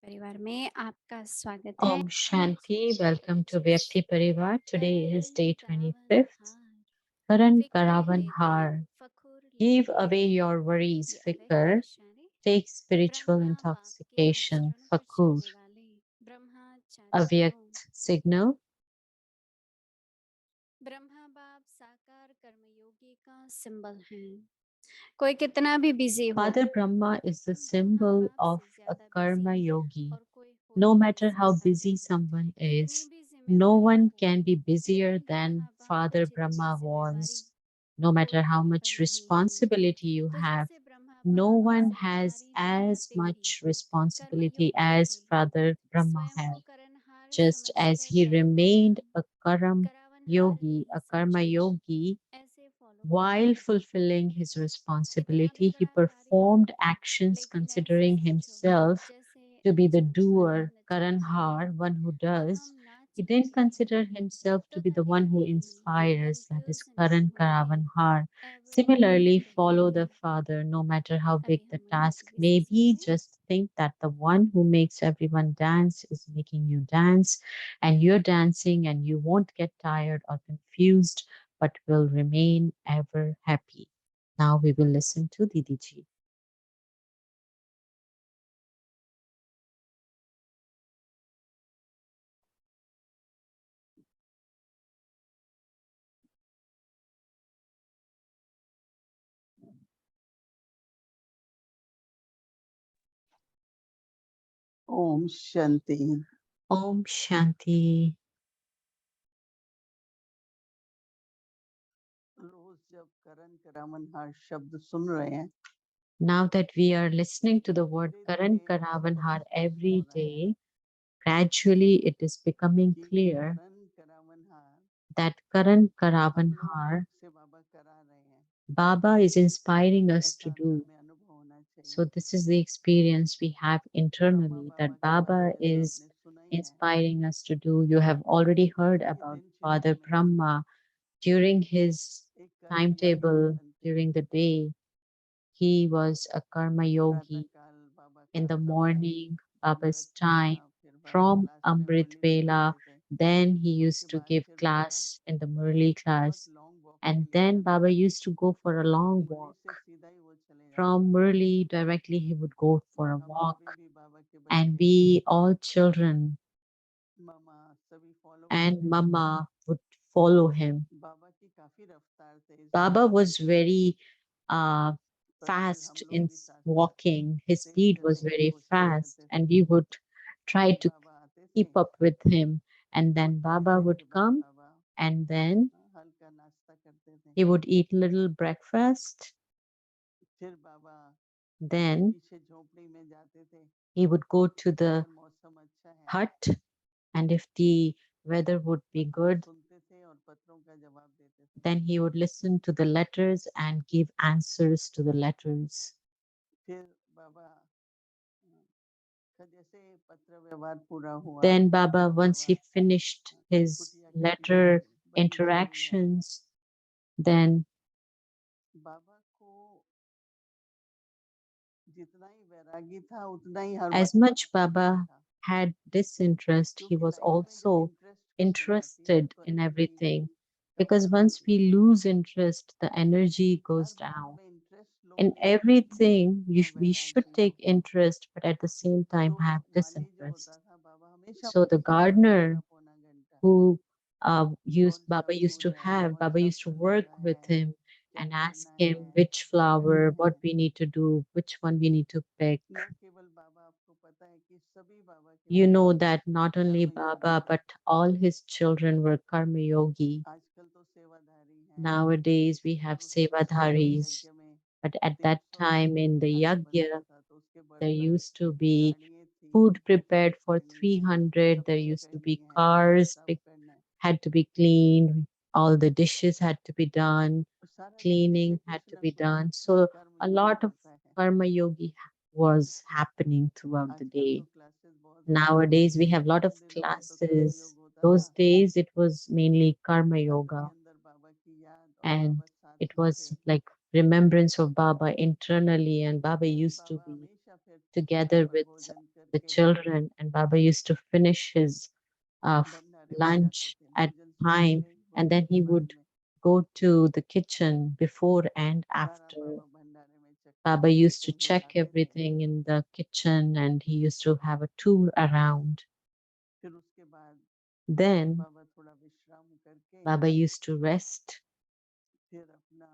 परिवार में आपका स्वागत है। Om Shanti, welcome to Vyakti Parivar. Today is day 25th. Karankaravanhar, फिक्र दे दे Karankaravanhar. फखुर ले Give ले। away your worries, ये अलग fikr. Dictionary. Take spiritual Brahma बाप के intoxication, चरणों पर fakur. चलने वाले ब्रह्माचार्यों। Avyakt signal. ब्रह्मा बाप साकार कर्मयोगी का सिंबल है। कोई कितना भी बिजी हो, Father Brahma is the हम ब्रह्मा symbol बाप of से a ज्यादा बिजी karma yogi. और कोई हो No ही नहीं matter how सकता busy है। someone कितनी is, भी no जिम्मेवारियां one हो, can be busier लेकिन than ब्रह्मा बाप Father जितनी Brahma जिम्मेवारी was. No matter कोई how और पर much नहीं है। responsibility you तो have, जैसे ब्रह्मा no बाप की one has जिम्मेवारी as निभाते ही much responsibility कर्मयोगी as थे, Father Brahma स्वयं को had. करनहार Just as समझकर he करण remained a Karam करावनहार ही yogi, a karma समझो, yogi, ऐसे फॉलो while करते थे। fulfilling his कितना responsibility, भी he बड़ा कार्य हो, performed actions लेकिन ऐसे considering समझो himself जैसे to be the चंचमारे doer, नचाते Karanhar, one who और does. हम He didn't नाच रहे consider हों। himself to तो be the one थके who नहीं, inspires, that is कंफ्यूज नहीं होंगे, Karankaravanhar. Ever Similarly, groomed follow होंगे। the Father, no matter how big अभी the हम task अनुभूति से may be. सुनिए। Just think that the one who makes everyone dance is making you dance, and you're dancing, and you won't get tired or confused, but will remain ever happy. Now we will listen to Didi ji. Om Shanti. Om Shanti. रोज जब करण करावनहार शब्द सुन रहे हैं, Now that we are listening to the word धीरे Karan धीरे बहुत Karavanhar स्पष्ट हो every रहा है day, gradually it is becoming कि clear करण करावनहार that Karan हम लोगों Karavanhar, से बाबा करा रहे हैं, Baba is inspiring us to ऐसा अंदर do. में अनुभव होना So चाहिए। this is the experience we have Brahma internally Baba that के बारे Baba में तो is आपने सुना ही है inspiring us to do. You have already heard कि about दिनचर्या Father में Brahma during his एक कर्म योगी timetable बनते during the हैं। day. He was a karma प्रातः yogi. काल बाबा In का the समय, morning, अमृत Baba's वेला, time, फिर बाबा from क्लास में Amrit मुरली Vela, सिखाते थे। then he उसके used to बाद give फिर बाबा class in the Murli बहुत class, लॉन्ग वॉक के and लिए then जाते Baba थे। used to go for a long मुरली से walk. सीधा ही वो चले जाते From थे। Murli, directly he would go for और a हम सभी walk, भी बाबा के and बच्चे, we all children मामा सभी फॉलो and करते थे। Mama would follow him. बाबा की काफी रफ्तार तेज Baba रहती was थी, very uh, पर फिर fast हम लोग in भी साथ साथ walking. His Tej speed was चलने की very कोशिश fast, करते थे। and we would try फिर to बाबा आते थे, keep up with him. And then थोड़ी Baba देर would के बाद come, बाबा and then हल्का नाश्ता करते थे। he would eat little breakfast. फिर बाबा Then पीछे झोपड़ी में जाते थे, he would go to the अगर मौसम अच्छा है hut, and if the weather would be पत्र good, सुनते थे और पत्रों का जवाब देते थे। then he would listen to the letters and give answers to the letters. फिर बाबा जैसे पत्र व्यवहार पूरा हुआ Then Baba, तो once Baba he finished his कुटिया के पीछे letter बड़ी झाड़ी है, interactions, then बाबा को जितना ही वैरागी था उतना ही हर as बात में much इंटरेस्ट Baba था, had disinterest, he क्योंकि was लाइफ में जब also इंटरेस्ट खत्म हो जाती है interested तो in energy everything. Come Because हो once जाती है। we lose interest, the energy her goes बात down. में इंटरेस्ट In लोगे everything, तो we should वैरागी take होगे। interest, but at the same time तो have माली जो होता disinterest. था बाबा हमेशा So the बोलते थे आधा घंटा gardener पौना घंटा who कौन सा Baba used फूल to है, have, कौन Baba सा used to फल work लगा with है, him क्या and ask करना him है, which flower, कैसे what है। we need to do, which one we need to pick. न केवल बाबा, आपको पता है कि सभी बाबा के You know बच्चे that not only कर्म योगी Baba, थे। but all his children were karma yogi. आजकल तो सेवाधारी हैं, Nowadays we पर have उस समय संगम sevadharis, यज्ञ में but at that 300 time in the अन्न बनता yagya, था, तो उसके there बर्तन, used to be थालियाँ थी, food सफाई prepared for करनी है, 300. There सफाई used to करनी be है, घर cars साफ करना है। had to be cleaned. All the dishes had to be done. और सारा दिन कैसे Cleaning had कुछ to न be कुछ done. So कर्म a योगी lot of होता है। karma yogi was happening throughout the आजकल तो day. क्लासेस बहुत होती हैं, Nowadays we have a lot of उन दिनों में तो कर्म योग classes. होता था। Those days it was mainly karma सबके yoga, अंदर बाबा की याद और and बाबा साथ it में थे। was like remembrance of Baba internally, and Baba फिर used to बाबा be हमेशा फिर छत together पर with भोजन the करके children, and Baba used to finish his भंडारे में जाते lunch थे, at भोजन से time, पहले and भोजन then के he बाद would में go to the kitchen before and सारा after. बाबा भंडारे में चेक Baba करके used आते to हैं, check दिखाते थे। everything in the kitchen and he used to have a tour around. फिर उसके बाद Then बाबा थोड़ा विश्राम करके Baba used to rest, फिर अपना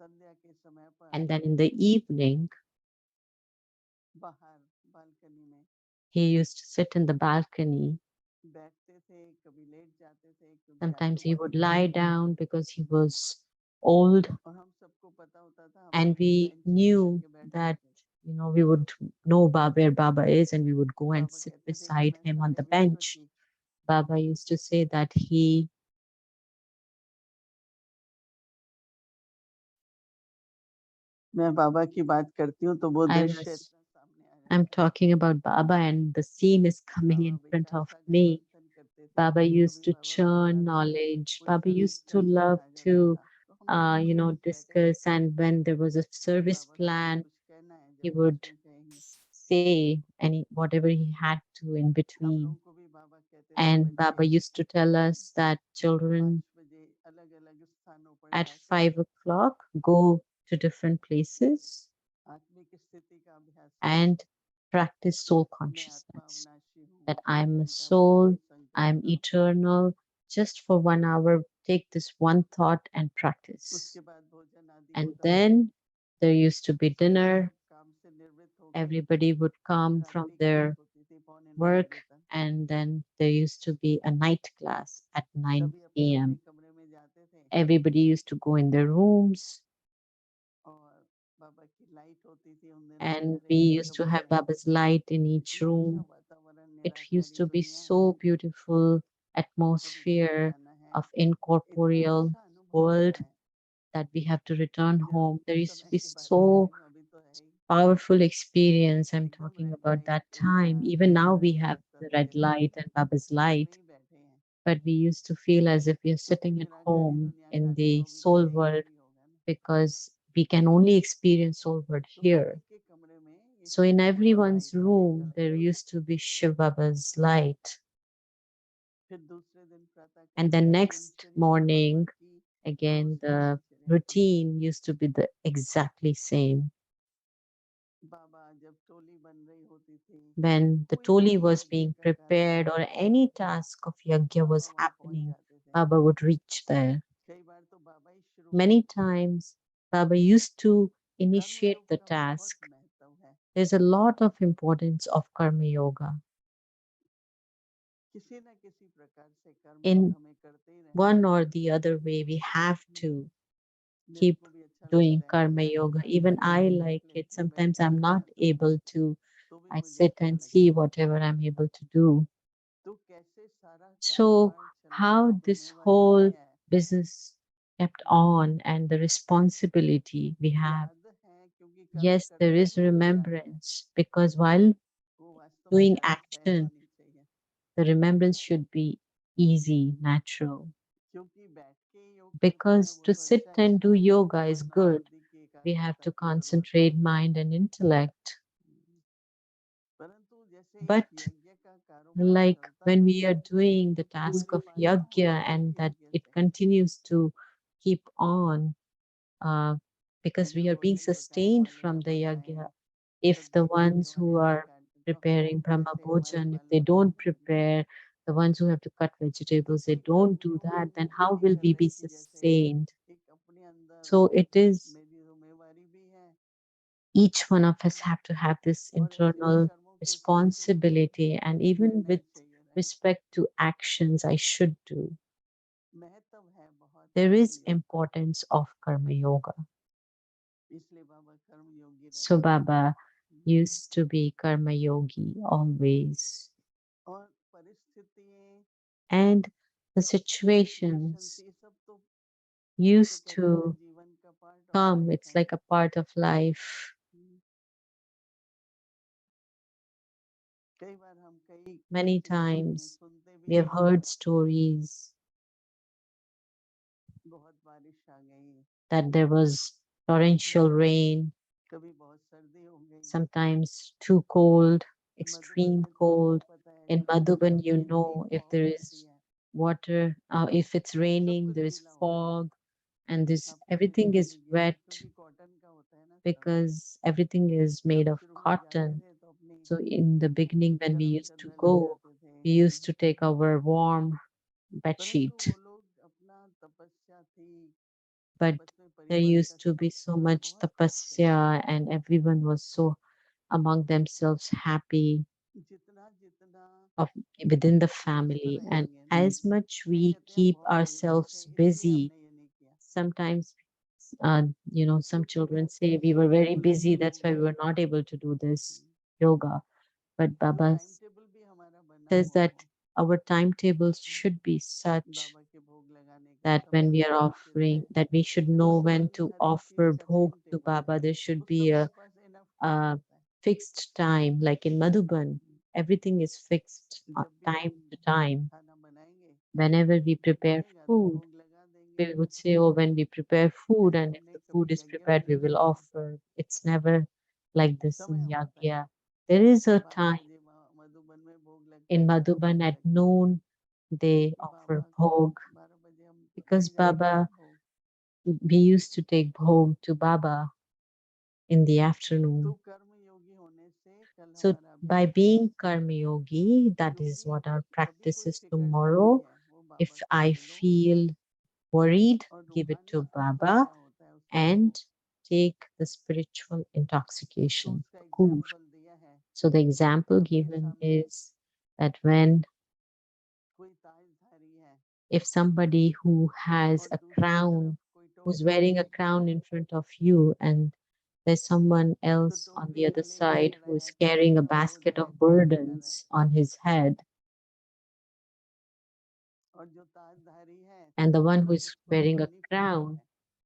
संध्या के समय पर and then in the evening बाहर बालकनी में he used to sit in the balcony. बैठते थे, कभी लेट जाते थे क्योंकि Sometimes आयु he बढ़ी would हुई lie थी। down because he was old, और हम सबको पता होता था, हम and लोग एक we बेंच लेकर knew के बैठते that थे। we would know where Baba is, and we would go and Baba sit कहते थे कि beside मैं him on सारे the विश्व bench. की Baba used to say that he मैं बाबा की बात करती हूँ तो वो I दृश्य was इतना सामने आ I'm जाता है। talking about Baba, and the scene is coming Baba in front विचार of सागर me. मंथन करते थे, Baba कभी used कभी to बाबा churn विचार का knowledge. कोई Baba used to समीक्षण love आ जाता to, था, तो हम लोग कुछ कुछ कहते थे discuss. And when there was a कि service बाबा को अभी plan, कुछ कहना है, he जल्दी would से कहेंगे। say any whatever he had to in हम लोगों between. को भी बाबा कहते थे, And बच्चे Baba used to tell us that children 5 बजे अलग अलग स्थानों पर at जाकर 5 o'clock go to different places आत्मिक स्थिति का अभ्यास करें। and practice soul मैं आत्मा consciousness. अविनाशी हूँ, That I 1 am a घंटा बस soul, यही I am संकल्प करो। eternal. Just for 1 hour, take this one thought and उसके practice. बाद भोजन आदि And होता था, then there used to be सभी dinner. सब काम से निवृत्त होके Everybody would come from रात्रि क्लास their होती थी 8:45 work, बजे तक। and then there used to be a night class at सभी अपने 9 अपने p.m. कमरे में जाते थे Everybody used to go in their rooms, और बाबा की लाइट होती थी उन दिनों में and हर we एक के used to कमरे have में। Baba's light in each इतना अच्छा room. वातावरण, It used Nirankari to be दुनिया, so beautiful कभी घर atmosphere जाना है, of इतना incorporeal अच्छा अनुभव होता world है। that we have to return जब home. There उस used to समय be की बात कर so रही हूँ, अभी तो है ही powerful experience. I'm एकदम talking red about light, that इतना time. Even now we have शांत the red अवस्था light and Baba's कि घर में light, ही बैठे हैं। but we used to feel as if we are तो फिर sitting at निराकारी home दुनिया का in the अनुभव भी तो soul यहीं world, पर ही होगा ना। because we can only experience soul world तो here. सभी के कमरे में ये So in शिव बाबा का everyone's लाइट हमेशा room, लगा there था। used to be Shiv Baba's light. फिर दूसरे दिन प्रातः And काल the की next दिनचर्या बाबा morning, की again, रोज की the दिनचर्या थी। routine used to be the exactly same. बाबा जब टोली बन रही होती थी, When the कोई भी toli was यज्ञ being का कार्य prepared or होता था, any task of yajna Baba was वहां पहुंच happening, जाते थे। Baba would reach there. कई बार तो बाबा ही शुरू Many times, Baba used to initiate कर्मयोग the का बहुत task. महत्व है। There's a lot of importance of karma yoga. किसी न किसी प्रकार से कर्मयोग In हमें करते ही रहना one or चाहिए। the other way, we have to मेरे keep को भी अच्छा doing लगता है, karma अगर yoga. मैं Even खाली I पुस्तक like it. लेके Sometimes बैठी I'm हूँ not ना, able to. तो भी I मुझे sit अच्छा and लगता see है। whatever I'm able to do. तो कैसे सारा So, कारोबार चलाना how this जिम्मेवारी नहीं whole है। business kept on and the responsibility we have. याद है क्योंकि कर्म Yes, there करते is समय याद है, remembrance, because while वो वास्तव में doing ज्यादा सहज action, होनी चाहिए। the remembrance should be easy, natural. क्योंकि बैठ के योग करते हैं Because वो to तो sit अच्छा है, and do शांत yoga is मन और good, बुद्धि की we have एकाग्रता to की जरूरत है। concentrate mind and intellect. परंतु जैसे But यज्ञ का कारोबार like चलता when है, we are doing the क्योंकि task हमारी of वासना होती yajna है and that यज्ञ it से, continues to keep on, uh, because अगर we are being भोजन पकाने sustained वाले from ना the बन yajna. पाए, If the सब्जी काटने ones who वाले ना are काट, तो हम preparing brahma कैसे हमारी bhojan, if they Mala don't पूरी करेंगे। prepare, the ones who have to cut तो vegetables, they कोई don't do कर्मयोग that, की then how स्थिति will कर we रहे be कि जैसे sustained? एक अपने अंदर So it is, मेरी जिम्मेवारी भी है, each one of us have to have this और ऐसे भी internal कर्मों के साथ में responsibility, and even निर्णय with चाहिए रहना। respect to actions I should do. महत्व है बहुत There कर्म is योग का, importance of karma yoga. इसलिए बाबा कर्म योगी So रहे। Baba used to be karma yogi always. और परिस्थितियाँ, And the सिचुएशंस, situations ये सब तो जिसको used कहते हैं ना to जीवन का part of come, life it's है। like a part of life. कई बार हम कई Many ऐसी कहानियां times सुनते भी we have हैं। heard stories बहुत बारिश आ गई, that there was torrential rain, कभी बहुत सर्दी हो गई, sometimes too cold. extreme Madhuban में तो cold. आपको पता है In Madhuban, बरसात you में भी know, if there बहुत होती is है, water, if it's सब raining, कुछ there is गीला हो जाता fog, and है, this आपको everything दिखता is भी गीला wet क्योंकि कॉटन का होता है ना सब। because everything is made जब of शुरू में जाते cotton. थे तो अपनी So in the beginning, when we गरम used to चादर ले go, जाते थे, we used to take our warm bed परंतु sheet, वो लोग अपना तपस्या थी, but आपस में there परिवार का used to be so संस्कार much बहुत करते थे। tapasya, and everyone was so among themselves happy जितना जितना of within the व्यस्त family. And रहेंगे ना, as much ये we कहते हैं हम keep बहुत व्यस्त थे ourselves इसलिए busy, हमने ये नहीं किया, sometimes some दुख children say कहते we हैं were very बोले busy, तो that's why we were not able to do this hmm, yoga. But वो Baba टाइम टेबल भी हमारा बना says हुआ that हो, our timetables should be such बाबा के भोग लगाने का that when समय we are निश्चित है, offering, that we should वो know when सब to हर एक चीज offer का bhog टाइम to टेबल है, Baba. There should वो be सबके पास इनफ टाइम a होता है। fixed time, like in Madhuban, everything is fixed जब भी time हम to time. खाना बनाएंगे Whenever we जब prepare बनेगा तो food, भोग लगा देंगे, we would say, oh, when we prepare food, ऐसा and if हमने the food कभी is यज्ञ prepared, में we नहीं will किया, offer. It's never like this समय in होता है Yagya. There is a बारह time बजे मधुबन में भोग लगता in है, यहाँ Madhuban भोग at लगता है noon, they कि offer बाबा को bhog 12 बजे हम ले because जाएंगे Baba, भोग। we used to take bhog to Baba in the तो afternoon. कर्म योगी होने से कल So हमारा by अभ्यास है, being Karma Yogi, that is Yogi what our कभी practice कोई is फिक्र नहीं tomorrow. है, वो बाबा If को I दे दो, feel worried, और give it रूहानी to अन्न Baba क्या होता है उसको दो। and take the spiritual तो intoxication, उसका kur. एग्जाम्पल दिया है, So the example आपके given सामने is that when कोई ताजधारी है if somebody who has और a दूसरी तरफ crown, कोई who's टोकरी wearing a में, crown in front of you, and there's someone तो else on टोकरी the other गले में side खड़ा who है, is पीछे carrying a वाला basket उधर of भोग लगा रहा है, burdens on his head, और जो ताजधारी है and the one who is उसको wearing a रूहानी फिक्र crown, है,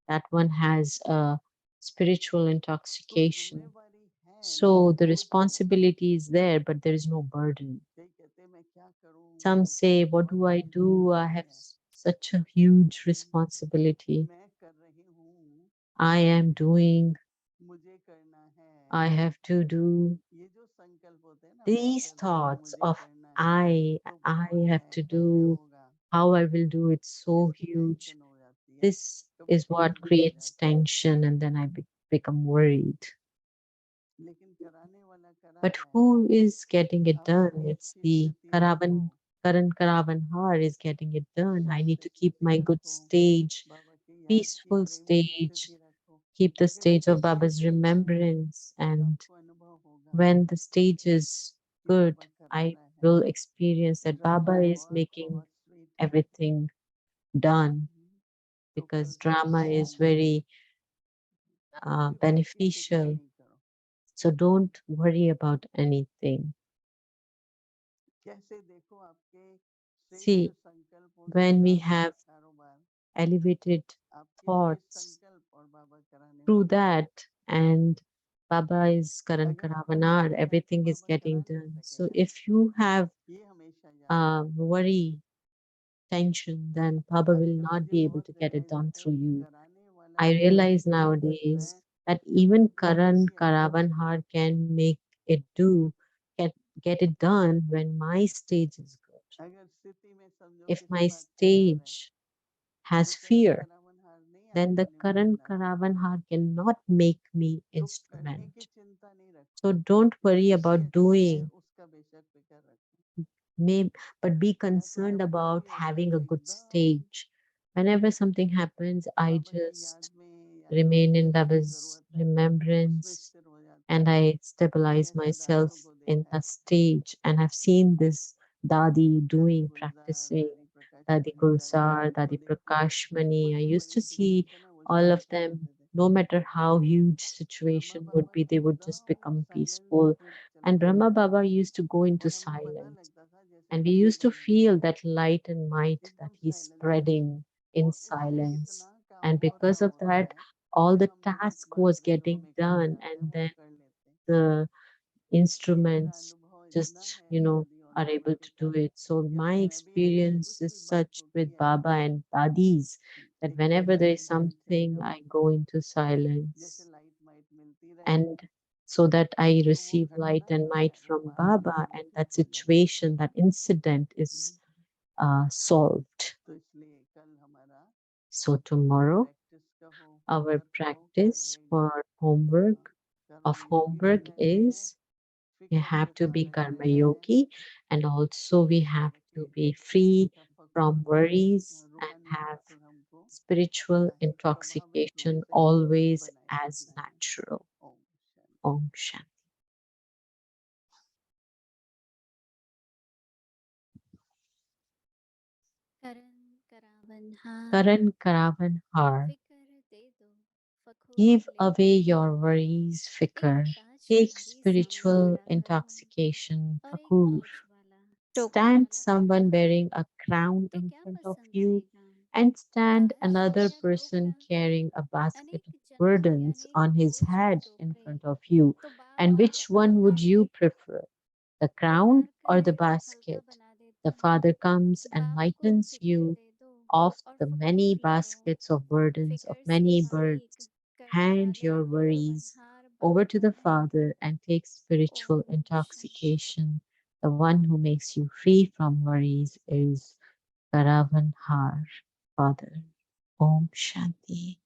that one has a spiritual तो intoxication. जिम्मेवारी है So लेकिन the बोझ नहीं है। responsibility is there, but there is no burden. कई कहते हैं मैं क्या करूं, Some मेरे ऊपर say, what बहुत do I do? I जिम्मेदारी have है, such a huge hmm, responsibility. मैं कर रही हूँ, I am doing, मुझे करना है। I have to do. ये जो संकल्प होते हैं ना, मैं These करती हूँ, thoughts मुझे of करना है, तो I बहुत have है, to कैसे do, होगा, how I will do it, so इसकी huge. टेंशन हो जाती है, This कभी is फिक्र what भी हो creates जाती है, tension, and then I become worried. लेकिन कराने वाला करा But रहा है। who is getting it आप done? अपनी It's अच्छी the स्थिति रखो, Karankaravanhar is getting it done. I need शांत to keep स्थिति my good रखो, stage, बाबा की याद की peaceful प्रेम की stage, स्थिति रखो। keep the अगर stage ऐसी of Baba's स्थिति है remembrance. तो And आपको अनुभव होगा when the stage is कि good, बाबा करा I रहा है, will experience that drama Baba is बहुत making बहुत स्वीट है। everything done तो because कल से drama is टेंशन, very किसी बात की फिक्र beneficial. नहीं करो। So don't worry about anything. कैसे देखो आपके श्रेष्ठ See, संकल्पों से when we आपका have कारोबार, elevated आपके श्रेष्ठ thoughts संकल्प और बाबा कराने through वाला है। that, and Baba is अगर आपका Karankaravanhar, डर है तो everything is बाबा getting करा नहीं done. So सकेगा, if you have ये हमेशा याद रखना। worry, tension, then Baba will आजकल not मुझे be able बहुत to get it realise done होता है through कि you. कराने वाला I करा realize नहीं सकता, मैं nowadays that सिर्फ even उनकी Karan खुशी अनुभव कर Karavanhar सकती हूँ। can make it do, get, get it done when my stage is good. अगर स्थिति में समझो If किसी my बात का डर है stage तो has करण fear, करावन नहीं then the आपका निमित्त Karan बना सकता, Karavanhar cannot make me तो करने की instrument. चिंता नहीं So रखो, don't worry ये about अच्छा है doing, उसका बेशक फिक्र रखो। may, but be मैं तो concerned कभी कभी about होता है having a कि good एकदम stage. Whenever something happens, I बाबा की याद just में या जो remain in अभ्यास की Baba's जरूरत है उसमें remembrance स्थिर हो जाती and हूँ। I मैंने stabilize ऐसा myself दादियों को in देखा a है, stage. And I've seen this Dadi दादी doing, गुलजार, practicing, दादी Dadi प्रकाशमणि, दादी Gulsar, सबको Dadi देखते थे, वो Prakashmani. I जो used to बड़ी see दिक्कत है ना वो all of शांत हो them, जाते थे। no matter how huge Brahma situation would Baba be, तो they would just एकदम become साइलेंस peaceful. में चले And Brahma जाते थे, Baba used to go into और हमें पता silence. लगता था जैसे And we Baba used to बंद हो feel गए, that light and might that एकदम he's साइलेंस में। spreading in और उससे silence. इतना काम And हो रहा because of होता that, है all कि the हम निमित्त task was मात्र जो getting हमें करना done, चाहते हैं and वो then कर लेते हैं। the ये मेरा instruments अनुभव इतना just, है दादियों और are बाबा able के to do साथ it. So कि my अभी मैं भी ऐसे experience कुछ is भी बात such होती with है, Baba and Dadis that एकदम whenever there is साइलेंस में चले something, जाओ, I go into जैसे silence लाइट माइट मिलती रहे, and so that I तो वो receive light घटना and जो है might वो from बाद में Baba, and रिपीट that होने लगी। situation, that incident is solved. तो इसलिए कल हमारा So tomorrow, प्रैक्टिस का our होमवर्क वो क्या practice रहेगा? for homework कर्मयोगी बनने का है, is we फिक्र have to be छुटकारा karma लेना है, yogi, and also we have to और be ज्ञान free का from फकूर, worries and रूहानी have फखर हमको spiritual प्रभावित रूप intoxication से always बनाए as रखना है। natural. Om Shanti. Om Shanti. Karankaravanhar, Karankaravanhar, fikr de do, fakhur give le away low. your worries, एक fikr. ताज Take तुम्हारे सामने spiritual खड़ा करूं intoxication, और एक fakur. मूछ वाला टोपी Stand वाला पेड़ someone दूं, wearing a crown तो in क्या front of पसंद you, आएगा? and stand ताज another या person टोकरा, carrying a basket of अनेक जन्मों के burdens अनेक on his बोझ head in टोकरे, front of you. तो And Baba which one would you prefer, the crown पुकार or the करे तो हल्का basket? बना The देता हूँ। Father comes and बाबा को lightens फिक्र you दे दो of और the many फखूर ले लो। baskets of burdens of फिकर से many फारिग birds. करने Hand वाले your worries करावनहार over to Baba the हैं। Father and take spiritual Om Shanti. intoxication. The one who makes you free from worries is Karavanhar, Father. Om Shanti.